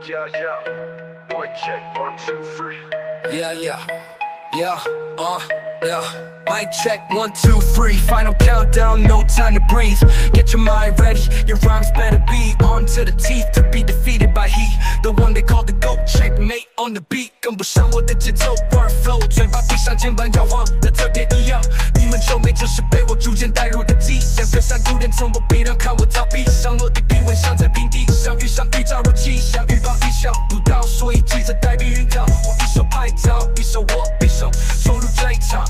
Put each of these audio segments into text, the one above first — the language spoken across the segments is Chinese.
Yeah, yeah. Boy, check 1, 2, 3. Yeah, yeah, yeah, yeah. Mic check 1, 2, 3. Final countdown, no time to breathe. Get your mind ready, your rhymes better be on to the teeth. To be defeated by he, the one they call the GOAT. Checkmate on the beat， 跟不上我的节奏 ，workflow， 嘴巴闭上，键盘摇晃的特别一样。你们皱眉就是被我逐渐带入的迹象。隔山突然从我背上看我逃避，上落地平稳，像在平地上遇上预兆如气象，预防意想不到，所以记着带避孕套。我一手拍照，一手我匕首，冲入这一场。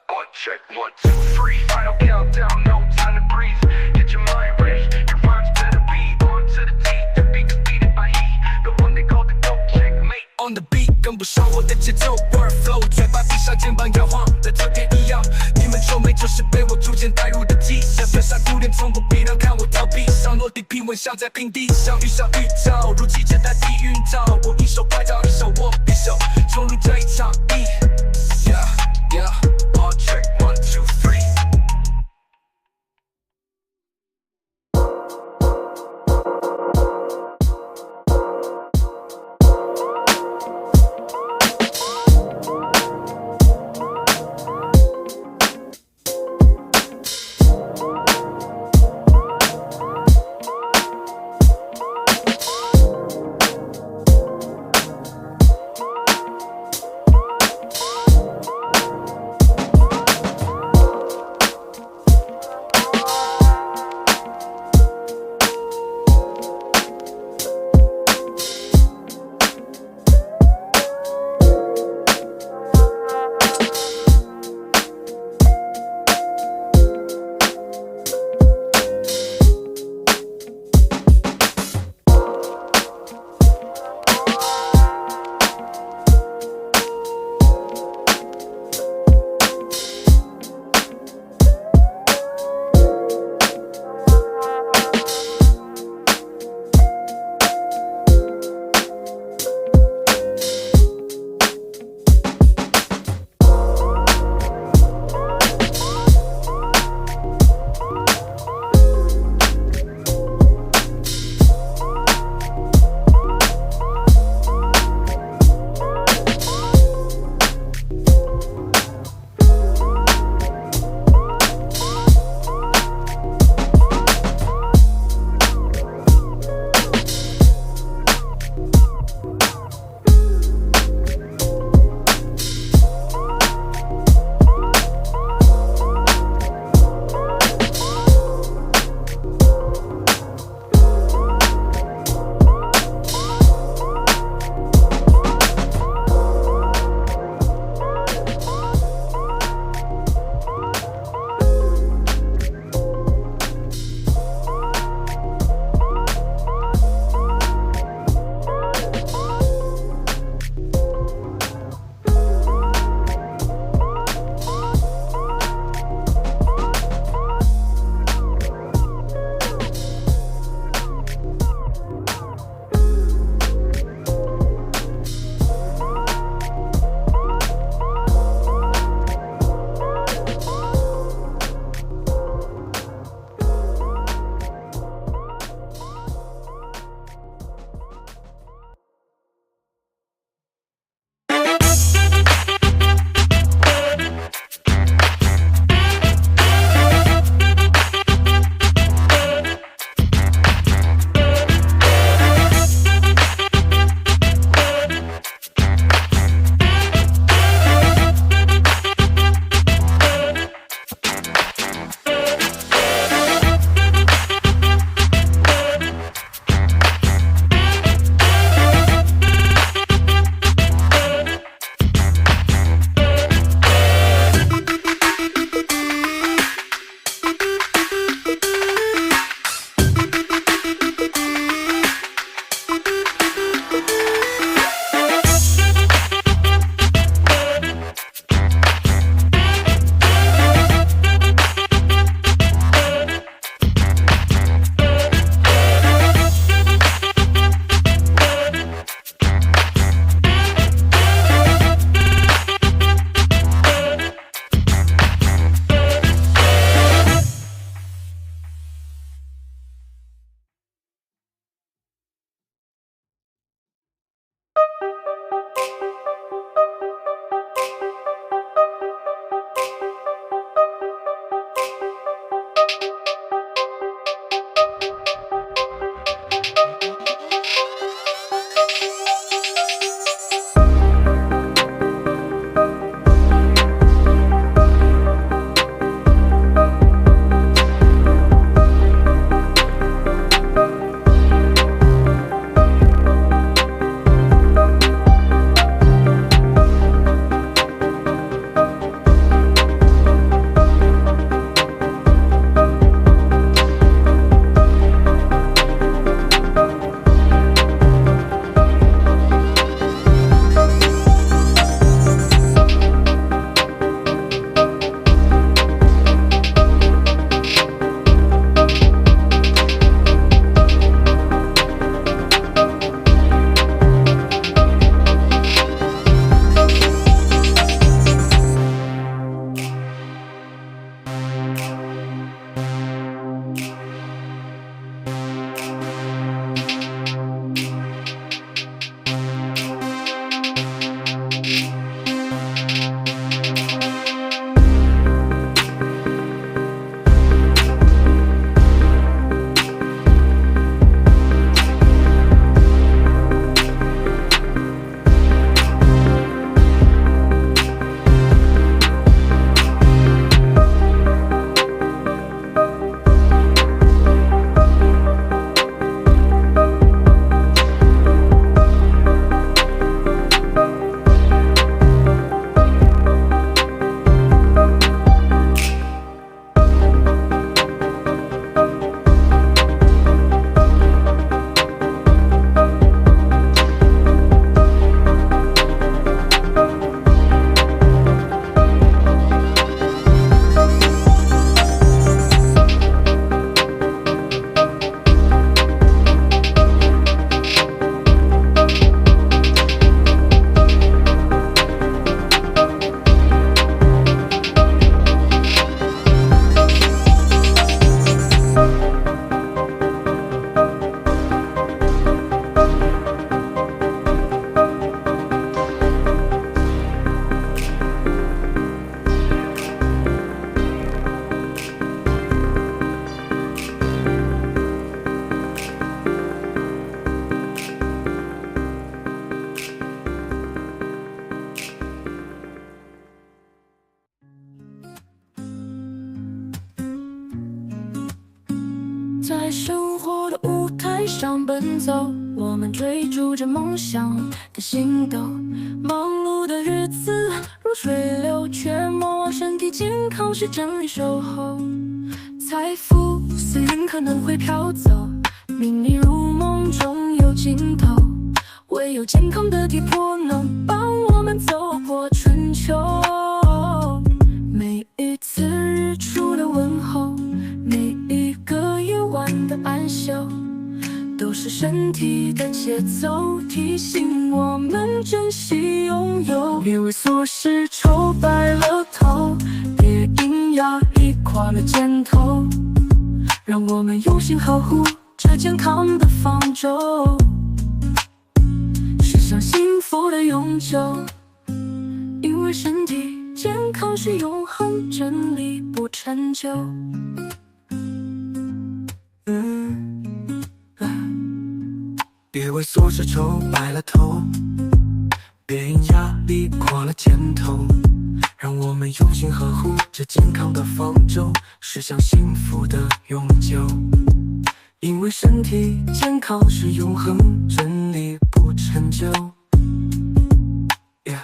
Boy, check 1, 2, 3. Final countdown, no time to breathe. Get your mind ready, your rhymes better be on to the teeth. To be defeated by he, the one they call the GOAT. Checkmate on the beat， 跟不上我的节奏 ，workflow， 嘴巴闭上，键盘摇晃的特别一样。你们皱眉就是被我逐渐带入的迹象。隔山突然从我背上看我逃避，上落地平稳，像在平地上遇上预兆，如期间带避孕套。我一手拍照，一手我匕首，冲入这一场。Yeah, yeah. Boy, check 1, 2, 3. 在生活的舞台上奔走，我们追逐着梦想的星斗。忙碌的日子如水流，却莫忘身体健康是真理守候。财富虽然可能会飘走，名利如梦终有尽头，唯有健康的体魄能帮我们走过春秋。每一次日出的问候，每一个夜晚的安休，都是身体的节奏，提醒我们珍惜拥有。别为琐事愁白了头，别因压力垮了肩头，让我们用心呵护这健康的方舟，驶向幸福的永久。因为身体健康是永恒真理，不陈旧。别为琐事愁白了头，别因压力垮了肩头，让我们用心呵护这健康的方舟，驶向幸福的永久。因为身体健康是永恒真理，不陈旧。Yeah,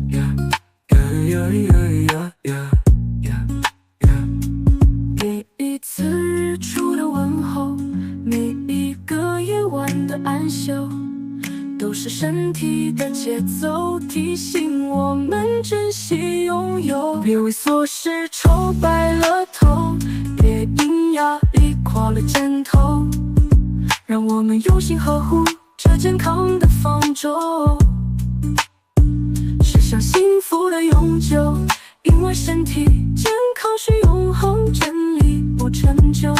yeah, yeah, yeah, yeah, yeah, yeah, yeah. 每一次日出的问候，每一个夜晚的安休，都是身体的节奏，提醒我们珍惜拥有。别为琐事愁白了头，别因压力垮了肩头，让我们用心呵护这健康的方舟，驶向幸福的永久。因为身体健康是永恒真理，不陈旧。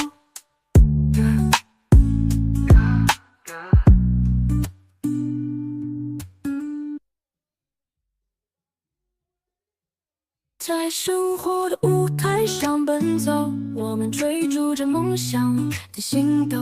在生活的舞台上奔走，我们追逐着梦想的星斗。